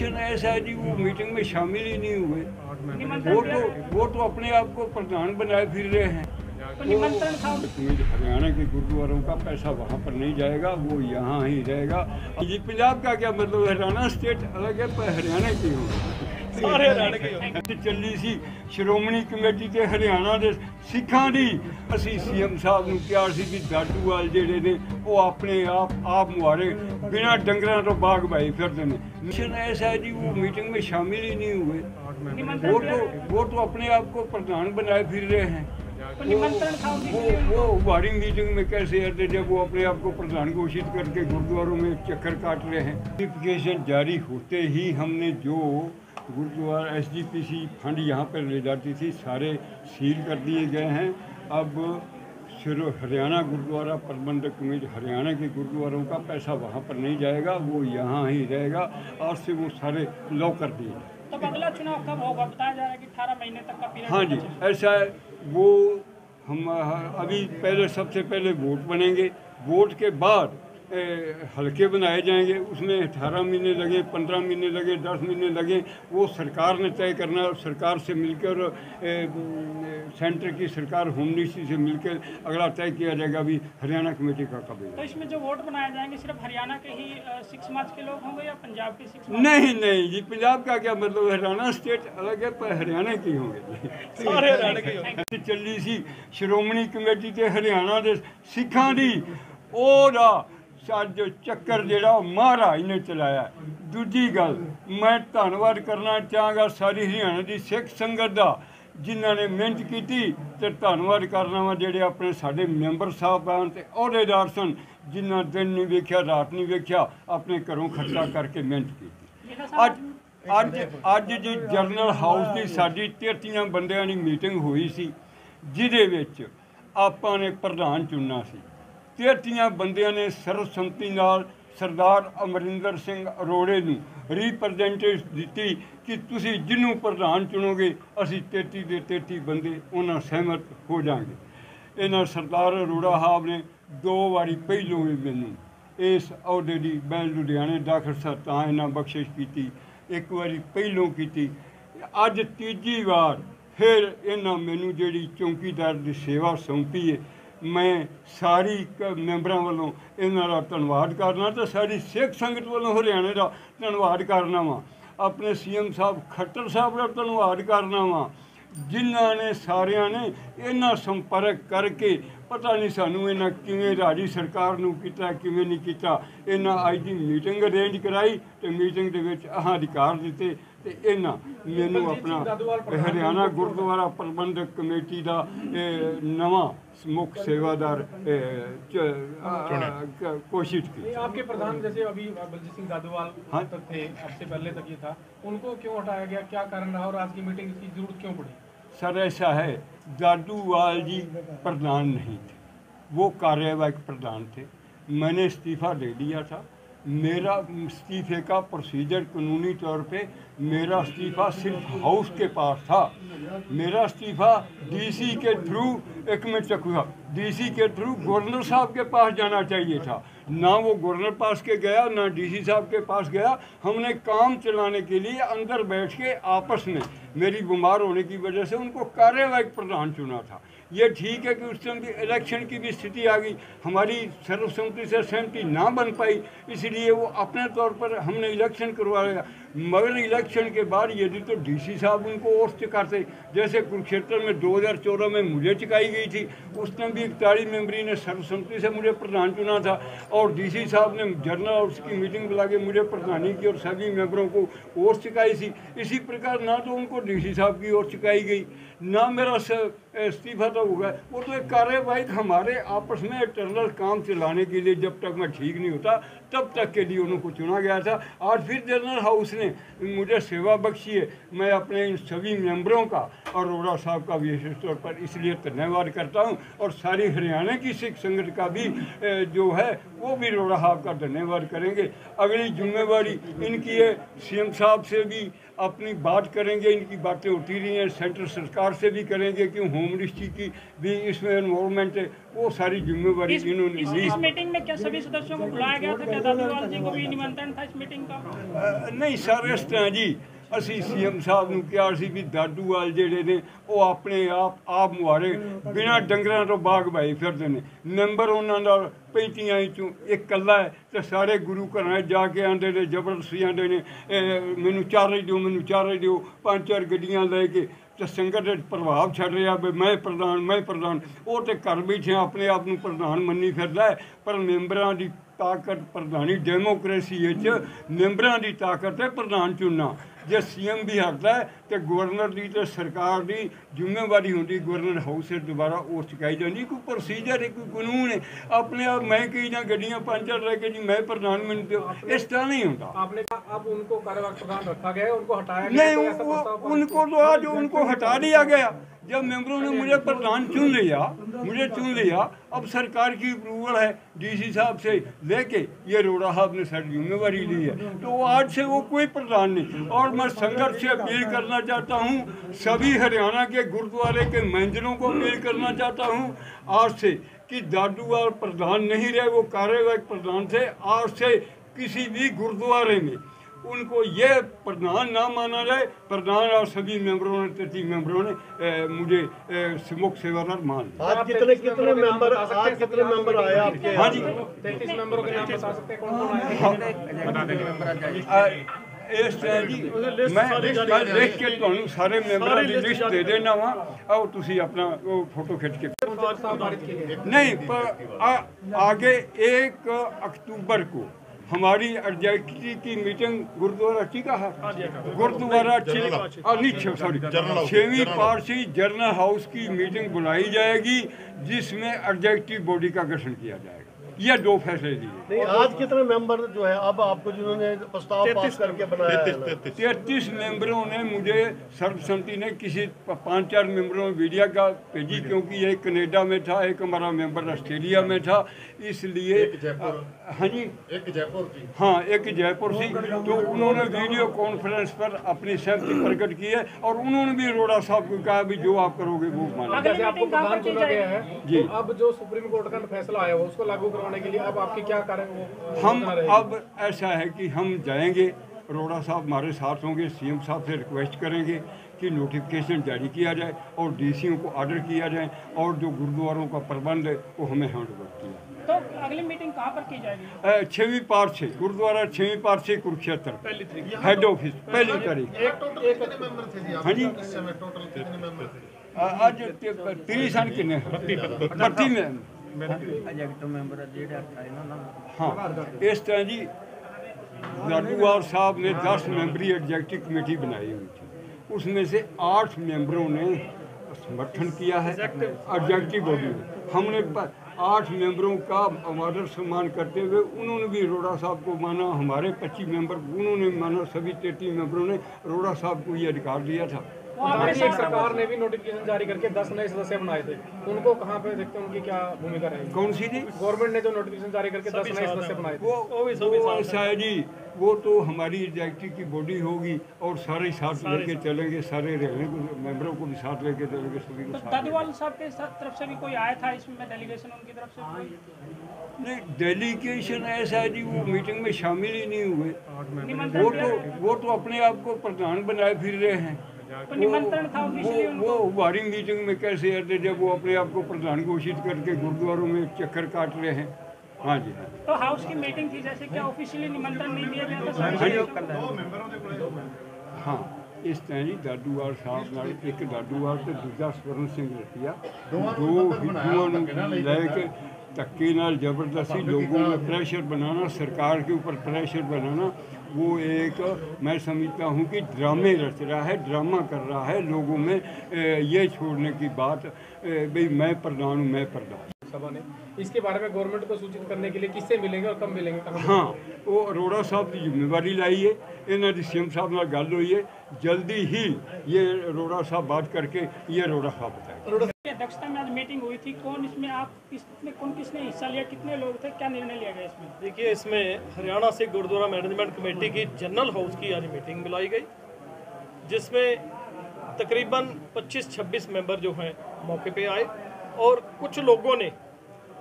ऐसा है जी, वो मीटिंग में शामिल ही नहीं हुए। वो तो अपने आप को प्रधान बनाए फिर रहे हैं। हरियाणा के गुरुद्वारों का पैसा वहाँ पर नहीं जाएगा, वो यहाँ ही रहेगा। ये पंजाब का क्या मतलब, हरियाणा स्टेट अलग है पर हरियाणा की होगी। ਚੱਲੀ ਸੀ ਸ਼੍ਰੋਮਣੀ ਕਮੇਟੀ ਤੇ ਹਰਿਆਣਾ ਦੇ ਸਿੱਖਾਂ ਦੀ। ਅਸੀਂ ਸੀਐਮ ਸਾਹਿਬ ਨੂੰ ਕਿਹਾ ਸੀ ਕਿ ਦਾਦੂਵਾਲ ਜਿਹੜੇ ਨੇ ਉਹ ਆਪਣੇ ਆਪ ਮੁਹਾਰੇ ਬਿਨਾਂ ਡੰਗਰਾਂ ਤੋਂ ਬਾਗ ਬਾਈ ਫਿਰਦੇ ਨੇ। मिशन ऐसा है जी, वो मीटिंग में शामिल ही नहीं हुए। वो तो अपने आप को प्रधान बनाए फिर रहे हैं। वो हमारी मीटिंग में कैसे आते जब वो अपने आप को प्रधान घोषित करके गुरुद्वारों में चक्कर काट रहे हैं। नोटिफिकेशन जारी होते ही हमने जो गुरुद्वारा SGPC फंड यहाँ पर ले जाती थी सारे सील कर दिए गए हैं। अब हरियाणा गुरुद्वारा प्रबंधक कमेटी, हरियाणा के गुरुद्वारों का पैसा वहाँ पर नहीं जाएगा, वो यहाँ ही रहेगा। आज से वो सारे लॉक कर दिए। तो अगला चुनाव कब होगा? बताया जा रहा है कि 18 महीने तक का पीरियड। हाँ जी, ऐसा है। वो हम अभी पहले सबसे पहले वोट बनेंगे, वोट के बाद हल्के बनाए जाएंगे। उसमें 18 महीने लगे, 15 महीने लगे, 10 महीने लगे, वो सरकार ने तय करना। सरकार से मिलकर सेंटर की सरकार होम मिनिस्ट्री से मिलकर अगला तय किया जाएगा अभी हरियाणा कमेटी का कब। तो इसमें जो वोट बनाए जाएंगे सिर्फ हरियाणा के ही सिख समाज के लोग होंगे या पंजाब के सिख? नहीं जी, पंजाब का क्या मतलब, हरियाणा स्टेट अलग है पर हरियाणा की होंगे। सारे हरियाणा के होंगे। ਚੱਲੀ ਸੀ ਸ਼੍ਰੋਮਣੀ ਕਮੇਟੀ ਤੇ ਹਰਿयाणा ਦੇ ਸਿੱਖਾਂ ਦੀ, ਉਹਦਾ जो ਚੱਕਰ ਜਿਹੜਾ ਮਹਾਰਾਜ ਨੇ ਚਲਾਇਆ। ਦੂਜੀ ਗੱਲ, ਮੈਂ ਧੰਨਵਾਦ ਕਰਨਾ ਚਾਹਾਂਗਾ ਸਾਰੀ ਹਰਿਆਣਾ ਦੀ ਸਿੱਖ ਸੰਗਤ ਦਾ ਜਿਨ੍ਹਾਂ ਨੇ ਮਿਹਨਤ ਕੀਤੀ, ਤੇ ਧੰਨਵਾਦ ਕਰਨਾ ਵਾ ਜਿਹੜੇ ਆਪਣੇ ਸਾਡੇ ਮੈਂਬਰ ਸਾਹਿਬਾਨ ਤੇ ਅਹੁਦੇਦਾਰ ਸਨ ਜਿਨ੍ਹਾਂ ਦਿਨ ਨਹੀਂ ਵੇਖਿਆ ਰਾਤ ਨਹੀਂ ਵੇਖਿਆ, ਆਪਣੇ ਘਰੋਂ ਖਰਚਾ ਕਰਕੇ ਮਿਹਨਤ ਕੀਤੀ। ਅੱਜ ਜੀ ਜਨਰਲ ਹਾਊਸ ਦੀ ਸਾਡੀ 33 ਬੰਦਿਆਂ ਦੀ ਮੀਟਿੰਗ ਹੋਈ ਸੀ, ਜਿਹਦੇ ਵਿੱਚ ਆਪਾਂ ਨੇ ਪ੍ਰਧਾਨ ਚੁਣਨਾ ਸੀ। 33 ਬੰਦਿਆਂ ਨੇ ਸਰਬਸੰਮਤੀ ਨਾਲ ਸਰਦਾਰ ਅਮਰਿੰਦਰ ਸਿੰਘ ਅਰੋੜੇ ਨੂੰ ਰਿਪਰੈਜ਼ੈਂਟੇਟਿਵ ਦਿੱਤੀ ਕਿ ਤੁਸੀਂ ਜਿਹਨੂੰ ਪ੍ਰਧਾਨ ਚੁਣੋਗੇ ਅਸੀਂ 33 ਦੇ 33 ਬੰਦੇ ਉਹਨਾਂ ਸਹਿਮਤ ਹੋ ਜਾਣਗੇ। ਇਹਨਾਂ ਸਰਦਾਰ ਅਰੋੜਾ ਸਾਹਿਬ ਨੇ 2 ਵਾਰੀ ਪਹਿਲੋਂ ਵੀ ਮੈਨੂੰ ਇਸ ਅਹੁਦੇ ਦੀ, ਮੈਂ ਲੁਧਿਆਣੇ ਦਾਖਲ ਸਾਂ ਤਾਂ ਇਹਨਾਂ ਬਖਸ਼ਿਸ਼ ਕੀਤੀ, 1 ਵਾਰੀ ਪਹਿਲੋਂ ਕੀਤੀ। ਅੱਜ ਤੀਜੀ ਵਾਰ ਫਿਰ ਇਹਨਾਂ ਮੈਨੂੰ ਜਿਹੜੀ ਚੌਂਕੀਦਾਰ ਦੀ ਸੇਵਾ ਸੌਂਪੀ ਹੈ। मैं सारी मैंबरां वालों इन्हां दा धन्नवाद करना ते सारी सिख संगत वालों हरियाणे का धन्नवाद करना वा। अपने CM साहब खट्टर साहब का धन्नवाद करना वा, जिन्हां ने सारियां ने इन्हां संपर्क करके पता नहीं सानू इन्हां किवें राजी सरकार नूं कीता किवें नहीं कीता। इन्हां अज दी मीटिंग अरेंज कराई ते मीटिंग दे विच अधिकार दिते ते इन्हां मैनूं अपना हरियाणा गुरुद्वारा प्रबंधक कमेटी का नवां मुख्य सेवादार कोशिश की। आपके प्रधान जैसे अभी बलजीत सिंह दादूवाल तक थे, आपसे पहले तक ये था, उनको क्यों हटाया गया, क्या कारण रहा और आज की मीटिंग की जरूरत क्यों पड़ी? सर ऐसा है, दादूवाल जी प्रधान नहीं थे, वो कार्यवाहक प्रधान थे। मैंने इस्तीफ़ा दे दिया था। मेरा इस्तीफ़े का प्रोसीजर कानूनी तौर पे मेरा इस्तीफ़ा सिर्फ हाउस के पास था। मेरा इस्तीफ़ा DC के थ्रू, एक मिनट चकूँगा, DC के थ्रू गवर्नर साहब के पास जाना चाहिए था। ना वो गवर्नर पास के गया, ना DC साहब के पास गया। हमने काम चलाने के लिए अंदर बैठ के आपस में, मेरी बीमार होने की वजह से उनको कार्यवाहक प्रधान चुना था। ये ठीक है कि उस टाइम भी इलेक्शन की भी स्थिति आ गई, हमारी सर्वसम्मति से सहमति ना बन पाई, इसलिए वो अपने तौर पर हमने इलेक्शन करवाया। मगर इलेक्शन के बाद यदि तो DC साहब उनको और चुकाते, जैसे कुरुक्षेत्र में 2014 में मुझे चुकाई गई थी, उस टाइम भी 41 मेंबरी ने सर्वसम्मति से मुझे प्रधान चुना था और DC साहब ने जनरल हाउस की मीटिंग बुला के मुझे प्रधानी की और सभी मेंबरों को और चुकाई थी। इसी प्रकार ना तो उनको DC साहब की ओर चुकाई गई, ना मेरा इस्तीफा तो होगा। वो तो एक कार्यवाहक हमारे आपस में इंटरनल काम चलाने के लिए, जब तक मैं ठीक नहीं होता तब तक के लिए उनको चुना गया था। आज फिर जनरल हाउस ने मुझे सेवा बख्शी है। मैं अपने इन सभी मेंबरों का और अरोड़ा साहब का विशेष तौर पर इसलिए धन्यवाद करता हूं और सारी हरियाणा की सिख संगत का भी जो है वो भी अरोड़ा साहब का धन्यवाद करेंगे। अगली जिम्मेवारी इनकी है, CM साहब से भी अपनी बात करेंगे, इनकी बातें होती रही हैं, सेंट्रल सरकार से भी करेंगे कि होम मिनिस्ट्री की भी इसमें इन्वॉल्वमेंट है, वो सारी जिम्मेवारी इन्होंने ली। इस मीटिंग में क्या सभी सदस्यों को बुलाया गया था? क्या दादूवाल जी को भी निमंत्रण था इस मीटिंग का? नहीं सर, इस तरह जी ਅਸੀਂ ਸੀਐਮ ਸਾਹਿਬ ਨੂੰ ਕਿਹਾ ਸੀ ਵੀ ਦਾਦੂਵਾਲ ਜਿਹੜੇ ਨੇ ਉਹ ਆਪਣੇ ਆਪ ਮੁਹਾਰੇ ਬਿਨਾਂ ਡੰਗਰਾਂ ਤੋਂ ਬਾਗ ਬਾਈ ਫਿਰਦੇ ਨੇ। ਮੈਂਬਰ ਉਹਨਾਂ ਦਾ 35 ਚੋਂ ਇੱਕ ਇਕੱਲਾ ਹੈ ਤੇ ਸਾਰੇ ਗੁਰੂ ਘਰਾਂ ਜਾ ਕੇ ਆਉਂਦੇ ਨੇ, ਜ਼ਬਰਦਸਤੀ ਆਉਂਦੇ ਨੇ ਮੈਨੂੰ ਚਾਰੇ ਦਿਓ, ਮੈਨੂੰ ਚਾਰੇ ਦਿਓ, 5-4 ਗੱਡੀਆਂ ਲੈ ਕੇ ਤੇ ਸੰਗਤ ਦੇ ਪ੍ਰਭਾਵ ਛੱਡ ਰਿਹਾ ਵੀ ਮੈਂ ਪ੍ਰਧਾਨ। ਉਹ ਤੇ ਘਰ ਬੈਠੇ ਆਪਣੇ ਆਪ ਨੂੰ ਪ੍ਰਧਾਨ ਮੰਨੀ ਫਿਰਦਾ ਹੈ, ਪਰ ਮੈਂਬਰਾਂ ਦੀ ਤਾਕਤ ਪ੍ਰਧਾਨੀ ਡੈਮੋਕ੍ਰੇਸੀ ਵਿੱਚ ਮੈਂਬਰਾਂ ਦੀ ਤਾਕਤ ਹੈ ਪ੍ਰਧਾਨ ਚੁਣਨਾ। ਜੇ ਸੀਐਮ ਵੀ ਹਟਦਾ ਹੈ ਤੇ ਗਵਰਨਰ ਦੀ ਤੇ ਸਰਕਾਰ ਦੀ ਜ਼ਿੰਮੇਵਾਰੀ ਹੁੰਦੀ ਗਵਰਨਰ ਹਾਊਸ से दोबारा ਉਹ ਚੁਕਾਈ ਜਾਂਦੀ। ਕੋਈ ਪ੍ਰੋਸੀਜਰ ਹੈ, ਕੋਈ ਕਾਨੂੰਨ है। अपने आप मैं कई ना गड्डियाँ 5-4 लेके जी मैं प्रधानमंत्री, इस तरह नहीं होता। आपने कहा अब उनको कार्यवाहक प्रधान रखा गया है, उनको हटाया गया है, तो ऐसा नहीं, प्रस्ताव उनको तो आज उनको हटा दिया गया जब मेंबरों ने मुझे प्रधान चुन लिया। अब सरकार की अप्रूवल है डीसी साहब से लेके, ये रोड़ा साहब ने सारी जिम्मेवारी ली है, तो आज से वो कोई प्रधान नहीं। और मैं संघर्ष से अपील करना चाहता हूँ, सभी हरियाणा के गुरुद्वारे के मैनेजरों को अपील करना चाहता हूँ आज से कि दादूवाल प्रधान नहीं रहे, वो कार्यवाहक प्रधान थे। आज से किसी भी गुरुद्वारे में उनको ये प्रधान ना माना जाए। प्रधान और सभी मेंबरों ने 33 मेंबरों ने मुझे मुख्य सेवादार मान लिया। आज कितने मेंबर आए आपके? हाँ जी, 33 मेंबरों के नाम बता सकते हैं कौन कौन आए? इस तरह जी मैं लिख के ਤੁਹਾਨੂੰ ਸਾਰੇ ਮੈਂਬਰਾਂ ਦੀ ਲਿਸਟ ਦੇ ਦੇਣਾ ਵਾ। आओ ਤੁਸੀਂ अपना वो फोटो खींच के नहीं, पर आगे 1 अक्टूबर को हमारी एग्जीक्यूटिव की मीटिंग गुरुद्वारा का है, गुरुद्वारा सॉरी 6वीं पारसी जर्नल हाउस की मीटिंग बुलाई जाएगी जिसमें एग्जीक्यूटिव बॉडी का गठन किया जाएगा। ये 2 फैसले दिए। नहीं, आज कितने मेंबर जो है अब आपको जिन्होंने प्रस्ताव पास करके बनाया है? 33 मेंबरों ने मुझे सर्वसम्मति ने किसी 5-4 मेंबरों में वीडियो का भेजी, क्योंकि एक कनाडा में था, एक हमारा मेंबर ऑस्ट्रेलिया में था, इसलिए हाँ जी, एक जयपुर थी। तो उन्होंने वीडियो कॉन्फ्रेंस पर अपनी सहमति प्रकट की है और उन्होंने भी अरोड़ा साहब को कहा भी जो आप करोगे वो माना। जैसे आपको प्रधान चुना गया है जी, तो अब जो सुप्रीम कोर्ट का फैसला आया है उसको लागू करवाने के लिए अब आपकी क्या कार्य हम अब ऐसा है कि हम जाएंगे, अरोड़ा साहब हमारे साथ होंगे, सीएम साहब से रिक्वेस्ट करेंगे कि नोटिफिकेशन जारी किया जाए और डीसीओ को ऑर्डर किया जाए और जो गुरुद्वारों का प्रबंध है वो हमें हैंड ओवर किया। तो अगली मीटिंग कहाँ पर की जाएगी? 6वीं पार्ट से गुरुद्वारा 6वीं पार्ट से कुरुक्षेत्र हेड ऑफिस 1 तारीख। हाँ जी, आज 30 सन किन्ने 32 में हाँ। इस तरह जी दादूवाल साहब ने 10 मेंबरी एग्जीक्यूटिव कमेटी बनाई हुई थी, उसमें से 8 मेंबरों ने समर्थन किया है एग्जीक्यूटिव बॉडी में। हमने 8 मेंबरों का आदर सम्मान करते हुए उन्होंने भी अरोड़ा साहब को माना, हमारे 25 मेंबर उन्होंने माना, सभी 33 मेंबरों ने अरोड़ा साहब को ये अधिकार दिया था। सरकार ने भी नोटिफिकेशन जारी करके 10 नए सदस्य बनाए थे, उनको कहाँ पे देखते हैं, उनकी क्या भूमिका रहेगी? कौन सी जी? गवर्नमेंट ने जो नोटिफिकेशन जारी करके 10 नए सदस्य बनाए थे वो ऐसा है जी, वो तो हमारी एग्जीक्यूटिव की बॉडी होगी और सारे साथ लेके चलेंगे, सारे रहने को मेंबरों को भी साथ लेके चलेंगे, सभी को साथ। दादूवाल साहब के तरफ से भी कोई आया था इसमें डेलीगेशन उनकी तरफ से? नहीं, डेलीगेशन ऐसा है जी, वो मीटिंग में शामिल ही नहीं हुए। वो तो अपने आप को प्रधान बनाए फिर रहे हैं। तो निमंत्रण था ऑफिशियली उनको? वो हमारी मीटिंग में कैसे आते जब वो अपने आप को प्रधान घोषित करके गुरुद्वारों में चक्कर काट रहे हैं। हाँ जी, तो हाउस की मीटिंग थी, जैसे क्या ऑफिशियली निमंत्रण नहीं दिया गया था? हाँ, इस तरह जी दादूवाल साहब नाल एक दादूवाल ਤੇ ਦੂਜਾ ਸਵਰਨ ਸਿੰਘ ਰਤੀਆ दो हिंदुओं ਨੂੰ ਲੈ ਕੇ धक्के नाल जबरदस्ती लोगों में प्रेशर बनाना, सरकार के ऊपर प्रेशर बनाना, वो एक मैं समझता हूँ कि ड्रामे रच रहा है, ड्रामा कर रहा है लोगों में ये छोड़ने की बात भाई मैं प्रधान हूँ, मैं प्रधान। सभा ने इसके बारे में गवर्नमेंट को सूचित करने के लिए किससे मिलेंगे और कब मिलेंगे? हाँ, वो अरोड़ा साहब की जिम्मेवारी लाई है, इन्होंने दी सीएम साहब नाल गल हुई है, जल्दी ही ये अरोड़ा साहब बात करके ये अरोड़ा साहब बताएंगे। अध्यक्षता में आज मीटिंग हुई थी, कौन इसमें किसने हिस्सा लिया, कितने लोग थे, क्या निर्णय लिया गया इसमें? देखिए, इसमें हरियाणा से गुरुद्वारा मैनेजमेंट कमेटी की जनरल हाउस की आज मीटिंग बुलाई गई जिसमें तकरीबन 25-26 मेंबर जो हैं मौके पे आए और कुछ लोगों ने,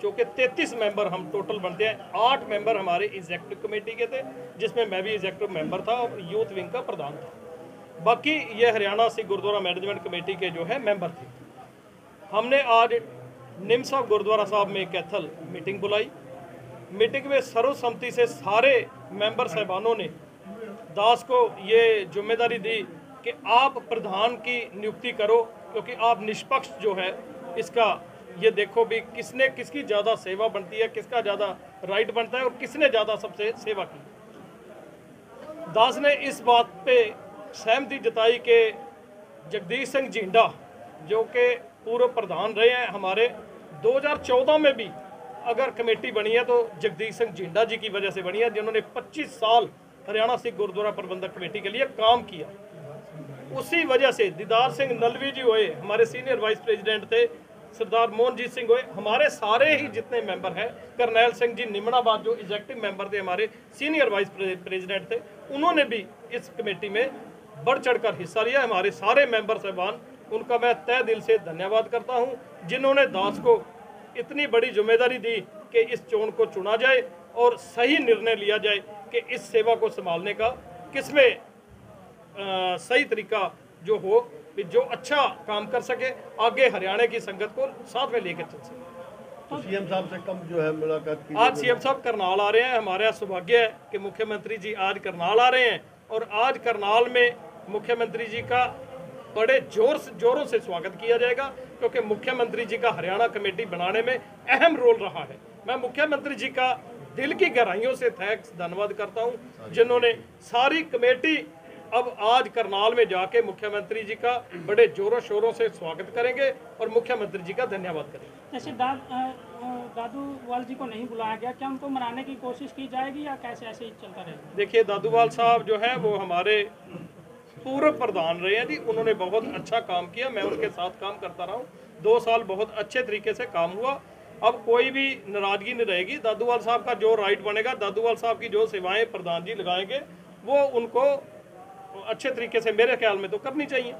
जो कि 33 मेंबर हम टोटल बनते हैं, 8 मेंबर हमारे एग्जीक्यूटिव कमेटी के थे, जिसमें मैं भी एग्जीक्यूटिव मेंबर था और यूथ विंग का प्रधान था। बाकी ये हरियाणा सिख गुरुद्वारा मैनेजमेंट कमेटी के जो है मेंबर थे। हमने आज निमसा गुरुद्वारा साहब में कैथल मीटिंग बुलाई। मीटिंग में सर्वसम्मति से सारे मेंबर साहबानों ने दास को ये जिम्मेदारी दी कि आप प्रधान की नियुक्ति करो, क्योंकि आप निष्पक्ष जो है इसका ये देखो भी किसने किसकी ज़्यादा सेवा बनती है, किसका ज़्यादा राइट बनता है और किसने ज़्यादा सबसे सेवा की। दास ने इस बात पे सहमति जताई कि जगदीश सिंह जिंडा जो कि पूर्व प्रधान रहे हैं हमारे, 2014 में भी अगर कमेटी बनी है तो जगदीश सिंह जिंडा जी की वजह से बनी है, जिन्होंने 25 साल हरियाणा सिख गुरुद्वारा प्रबंधक कमेटी के लिए काम किया। उसी वजह से दीदार सिंह नलवी जी हुए, हमारे सीनियर वाइस प्रेसिडेंट थे, सरदार मोहनजीत सिंह हुए, हमारे सारे ही जितने मेंबर हैं, करनैल सिंह जी निमनाबाद जो एग्जीक्यूटिव मेंबर थे, हमारे सीनियर वाइस प्रेसिडेंट थे, उन्होंने भी इस कमेटी में बढ़ चढ़कर हिस्सा लिया। हमारे सारे मेंबर साहबान, उनका मैं तहे दिल से धन्यवाद करता हूं, जिन्होंने दास को इतनी बड़ी जिम्मेदारी दी कि इस चोन को चुना जाए और सही निर्णय लिया जाए कि इस सेवा को संभालने का किसमें सही तरीका जो हो, जो अच्छा काम कर सके, आगे हरियाणा की संगत को साथ में लेकर चल सके। तो सीएम साहब से कब जो है मुलाकात की? आज सीएम साहब करनाल आ रहे हैं। हमारा सौभाग्य है कि मुख्यमंत्री जी आज करनाल आ रहे हैं और आज करनाल में मुख्यमंत्री जी का बड़े जोरों से स्वागत किया जाएगा, क्योंकि मुख्यमंत्री जी का हरियाणा कमेटी बनाने में अहम रोल रहा है। मैं मुख्यमंत्री जी का दिल की गहराइयों से थैंक्स धन्यवाद करता हूं, जिन्होंने सारी कमेटी अब आज करनाल में जाके मुख्यमंत्री जी का बड़े जोरों शोरों से स्वागत करेंगे और मुख्यमंत्री जी का धन्यवाद करेंगे। जैसे दादूवाल जी को नहीं बुलाया गया, क्या उनको मनाने की कोशिश की जाएगी या कैसे ऐसे ही चलता रहेगा? देखिए, दादूवाल साहब जो है वो हमारे पूर्व प्रधान रहे हैं जी, उन्होंने बहुत अच्छा काम किया, मैं उनके साथ काम करता रहा हूँ, 2 साल बहुत अच्छे तरीके से काम हुआ। अब कोई भी नाराजगी नहीं रहेगी। दादूवाल साहब का जो राइट बनेगा, दादूवाल साहब की जो सेवाएं प्रधान जी लगाएंगे वो उनको अच्छे तरीके से मेरे ख्याल में तो करनी चाहिए।